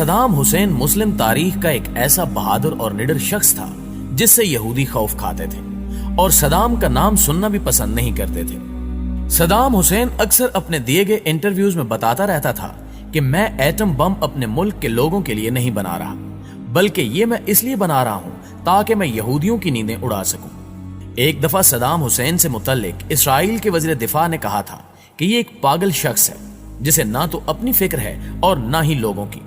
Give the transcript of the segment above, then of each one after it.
Saddam Hussein مسلم تاریخ کا ایک ایسا بہادر اور نڈر شخص تھا جس سے یہودی خوف کھاتے تھے اور صدام کا نام سننا بھی پسند نہیں کرتے تھے۔ صدام حسین اکثر اپنے دیے گئے انٹرویوز میں بتاتا رہتا تھا کہ میں ایٹم بم اپنے ملک کے لوگوں کے لیے نہیں بنا رہا، بلکہ یہ میں اس لیے بنا رہا ہوں تاکہ میں یہودیوں کی نیندیں اڑا سکوں۔ ایک دفعہ صدام حسین سے متعلق اسرائیل کے وزیر دفاع نے کہا تھا کہ یہ ایک پاگل شخص ہے جسے نہ تو اپنی فکر ہے اور نہ ہی لوگوں کی۔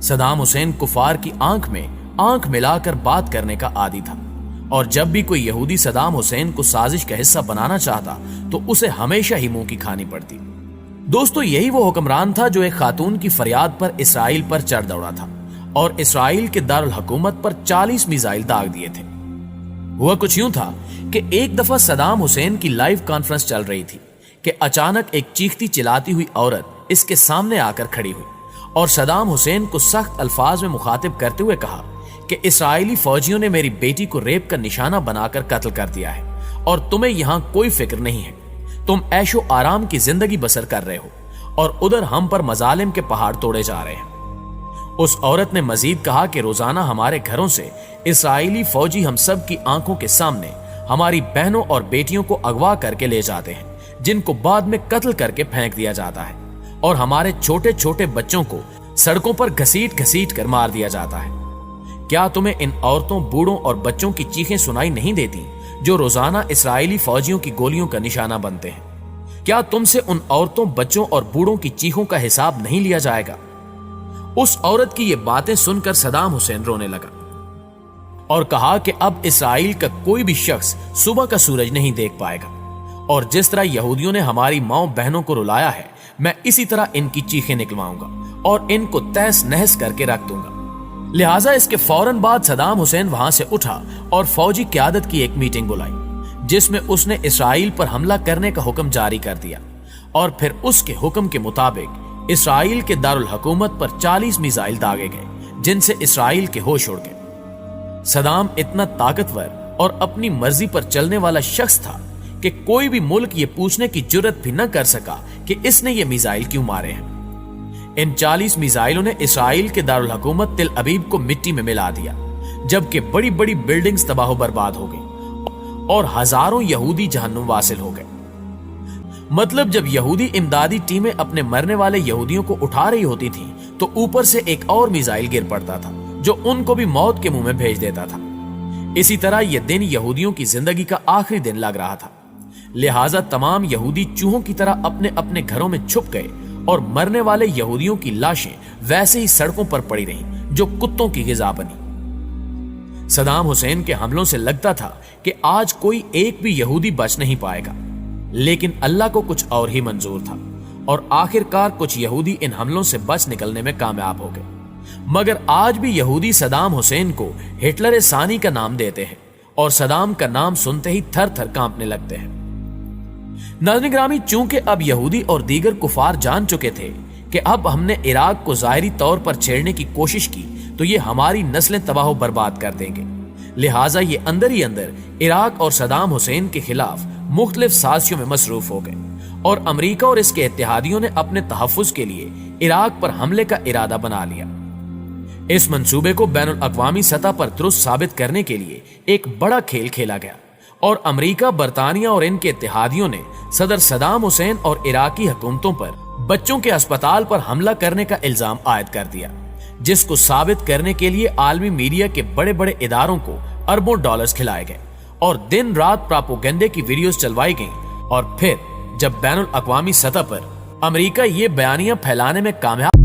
صدام حسین کفار کی آنکھ میں آنکھ ملا کر بات کرنے کا عادی تھا، اور جب بھی کوئی یہودی صدام حسین کو سازش کا حصہ بنانا چاہتا تو اسے ہمیشہ ہی منہ کی کھانی پڑتی۔ دوستو، یہی وہ حکمران تھا جو ایک خاتون کی فریاد پر اسرائیل پر چڑھ دوڑا تھا اور اسرائیل کے دارالحکومت پر 40 میزائل داغ دیے تھے۔ ہوا کچھ یوں تھا کہ ایک دفعہ صدام حسین کی لائیو کانفرنس چل رہی تھی کہ اچانک ایک چیختی چلاتی ہوئی عورت اس کے سامنے آ کر کھڑی ہوئی اور صدام حسین کو سخت الفاظ میں مخاطب کرتے ہوئے کہا کہ اسرائیلی فوجیوں نے میری بیٹی کو ریپ کا نشانہ بنا کر قتل کر دیا ہے اور تمہیں یہاں کوئی فکر نہیں ہے، تم عیش و آرام کی زندگی بسر کر رہے ہو اور ادھر ہم پر مظالم کے پہاڑ توڑے جا رہے ہیں۔ اس عورت نے مزید کہا کہ روزانہ ہمارے گھروں سے اسرائیلی فوجی ہم سب کی آنکھوں کے سامنے ہماری بہنوں اور بیٹیوں کو اغوا کر کے لے جاتے ہیں، جن کو بعد میں قتل کر کے پھینک دیا جاتا ہے، اور ہمارے چھوٹے چھوٹے بچوں کو سڑکوں پر گھسیٹ گھسیٹ کر مار دیا جاتا ہے۔ کیا تمہیں ان عورتوں، بوڑھوں اور بچوں کی چیخیں سنائی نہیں دیتی جو روزانہ اسرائیلی فوجیوں کی گولیوں کا نشانہ بنتے ہیں؟ کیا تم سے ان عورتوں، بچوں اور بوڑھوں کی چیخوں کا حساب نہیں لیا جائے گا؟ اس عورت کی یہ باتیں سن کر صدام حسین رونے لگا اور کہا کہ اب اسرائیل کا کوئی بھی شخص صبح کا سورج نہیں دیکھ پائے گا، اور جس طرح یہودیوں نے ہماری ماؤں بہنوں کو رلایا ہے، میں اسی طرح ان کی چیخیں نکلواؤں گا اور ان کو تہس نہس کر کے رکھ دوں گا۔ لہٰذا اس کے فوراً بعد صدام حسین وہاں سے اٹھا اور فوجی قیادت کی ایک میٹنگ بلائی جس میں اس نے اسرائیل پر حملہ کرنے کا حکم جاری کر دیا، اور پھر اس کے حکم کے مطابق اسرائیل کے دارالحکومت پر 40 میزائل داغے گئے جن سے اسرائیل کے ہوش اڑ گئے۔ صدام اتنا طاقتور اور اپنی مرضی پر چلنے والا شخص تھا کہ کوئی بھی ملک یہ پوچھنے کی جرت بھی نہ کر سکا کہ اس نے یہ میزائل کیوں مارے ہیں۔ ان 40 میزائلوں نے اسرائیل کے دارالحکومت تل ابیب کو مٹی میں ملا دیا، جبکہ بڑی بڑی بلڈنگز تباہ و برباد ہو گئی اور ہزاروں یہودی جہنم واصل ہو گئے۔ مطلب جب یہودی امدادی ٹیمیں اپنے مرنے والے یہودیوں کو اٹھا رہی ہوتی تھیں تو اوپر سے ایک اور میزائل گر پڑتا تھا جو ان کو بھی موت کے منہ میں بھیج دیتا تھا۔ اسی طرح یہ دن یہودیوں کی زندگی کا آخری دن لگ رہا تھا، لہٰذا تمام یہودی چوہوں کی طرح اپنے اپنے گھروں میں چھپ گئے اور مرنے والے یہودیوں کی لاشیں ویسے ہی سڑکوں پر پڑی رہیں جو کتوں کی غذا بنی۔ صدام حسین کے حملوں سے لگتا تھا کہ آج کوئی ایک بھی یہودی بچ نہیں پائے گا، لیکن اللہ کو کچھ اور ہی منظور تھا، اور آخر کار کچھ یہودی ان حملوں سے بچ نکلنے میں کامیاب ہو گئے۔ مگر آج بھی یہودی صدام حسین کو ہٹلر ثانی کا نام دیتے ہیں اور صدام کا نام سنتے ہی تھر تھر کانپنے لگتے ہیں۔ ناظرین گرامی، چونکہ اب یہودی اور دیگر کفار جان چکے تھے کہ اب ہم نے عراق کو ظاہری طور پر چھیڑنے کی کوشش کی تو یہ ہماری نسلیں تباہ و برباد کر دیں گے، لہٰذا یہ اندر ہی اندر عراق اور صدام حسین کے خلاف مختلف سازشوں میں مصروف ہو گئے، اور امریکہ اور اس کے اتحادیوں نے اپنے تحفظ کے لیے عراق پر حملے کا ارادہ بنا لیا۔ اس منصوبے کو بین الاقوامی سطح پر درست ثابت کرنے کے لیے ایک بڑا کھیل کھیلا گیا، اور امریکہ، برطانیہ اور ان کے اتحادیوں نے صدر صدام حسین اور عراقی حکومتوں پر بچوں کے اسپتال پر حملہ کرنے کا الزام عائد کر دیا، جس کو ثابت کرنے کے لیے عالمی میڈیا کے بڑے بڑے اداروں کو اربوں ڈالرز کھلائے گئے اور دن رات پراپوگنڈے کی ویڈیوز چلوائی گئیں، اور پھر جب بین الاقوامی سطح پر امریکہ یہ بیانیاں پھیلانے میں کامیاب